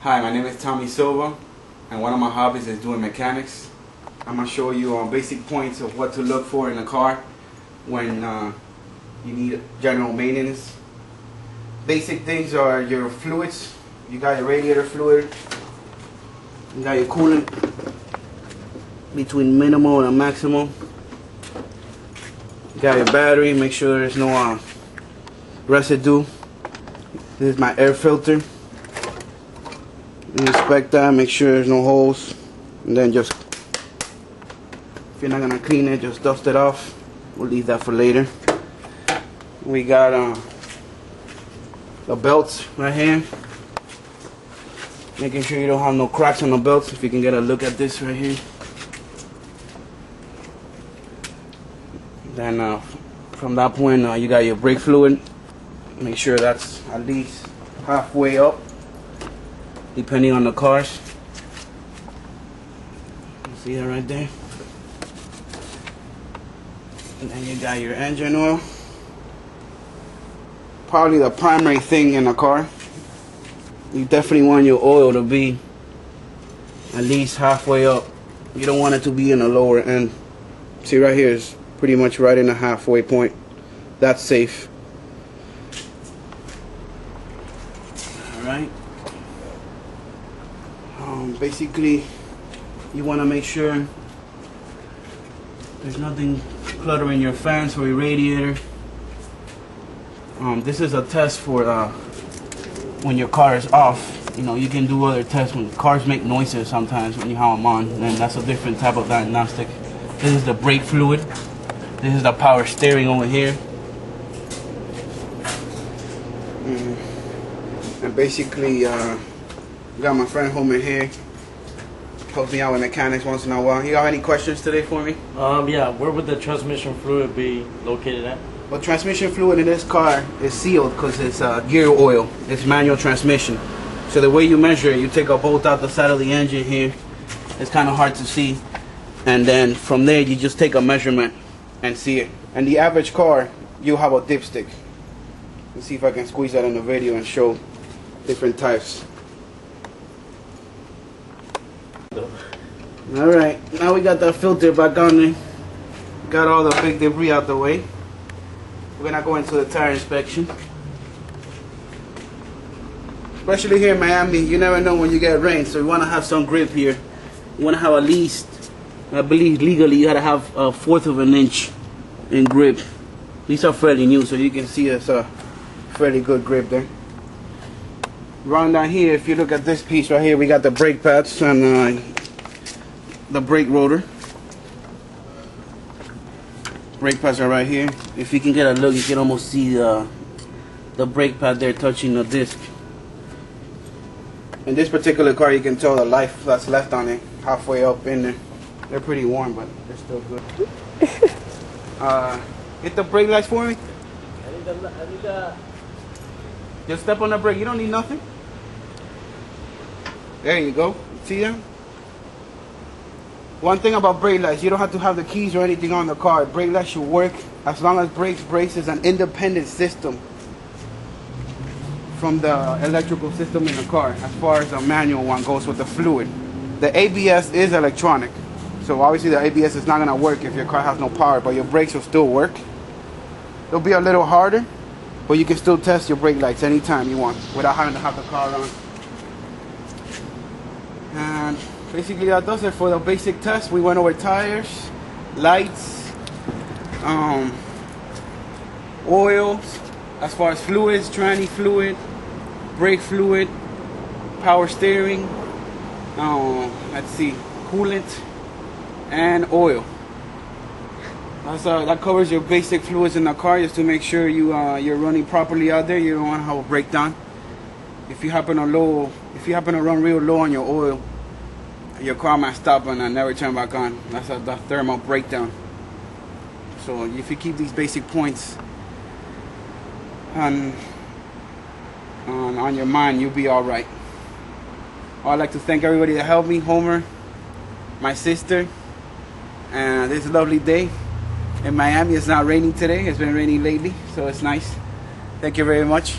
Hi, my name is Tommy Silva, and one of my hobbies is doing mechanics. I'm going to show you basic points of what to look for in a car when you need general maintenance. Basic things are your fluids. You got your radiator fluid, you got your coolant between minimal and maximum. You got your battery, make sure there's no residue. This is my air filter. You inspect that, make sure there's no holes, and then just, if you're not gonna clean it, just dust it off. We'll leave that for later. We got the belts right here, making sure you don't have no cracks on the belts. If you can get a look at this right here. Then from that point, you got your brake fluid. Make sure that's at least halfway up, depending on the cars. You see that right there? And then you got your engine oil. Probably the primary thing in a car. You definitely want your oil to be at least halfway up. You don't want it to be in the lower end. See right here is pretty much right in the halfway point. That's safe. Alright. Basically, you want to make sure there's nothing cluttering your fans or your radiator. This is a test for when your car is off. You know, you can do other tests when cars make noises sometimes when you have them on, and that's a different type of diagnostic. This is the brake fluid. This is the power steering over here. And basically, got my friend Homer here. Helps me out with mechanics once in a while. You have any questions today for me? Yeah. Where would the transmission fluid be located at? Well, transmission fluid in this car is sealed because it's gear oil. It's manual transmission. So the way you measure it, you take a bolt out the side of the engine here. It's kind of hard to see. And then from there, you just take a measurement and see it. And the average car, you'll have a dipstick. Let's see if I can squeeze that in the video and show different types. Alright, now we got that filter back on there. Got all the big debris out the way. We're gonna go into the tire inspection. Especially here in Miami, you never know when you get rain, so you wanna have some grip here. You wanna have at least, I believe legally, you gotta have 1/4 of an inch in grip. These are fairly new, so you can see it's a fairly good grip there. Around down here, if you look at this piece right here, we got the brake pads and the brake rotor. Brake pads are right here. If you can get a look, you can almost see the brake pad there touching the disc. In this particular car, you can tell the life that's left on it halfway up in there. They're pretty warm, but they're still good. Hit the brake lights for me. I need the... Just step on the brake. You don't need nothing. There you go. See them? One thing about brake lights, you don't have to have the keys or anything on the car. Brake lights should work as long as brakes is an independent system from the electrical system in the car, as far as the manual one goes with the fluid. The ABS is electronic, so obviously the ABS is not going to work if your car has no power, but your brakes will still work. It'll be a little harder, but you can still test your brake lights anytime you want without having to have the car on. And basically that does it for the basic test. We went over tires, lights, oils, as far as fluids, tranny fluid, brake fluid, power steering, let's see, coolant, and oil. That covers your basic fluids in the car, just to make sure you're running properly out there. You don't want to have a breakdown. If you happen to run real low on your oil, your car might stop and never turn back on. That's the thermal breakdown. So if you keep these basic points on your mind, you'll be all right. I'd like to thank everybody that helped me, Homer, my sister, and this lovely day. In Miami, it's not raining today. It's been raining lately, so it's nice. Thank you very much.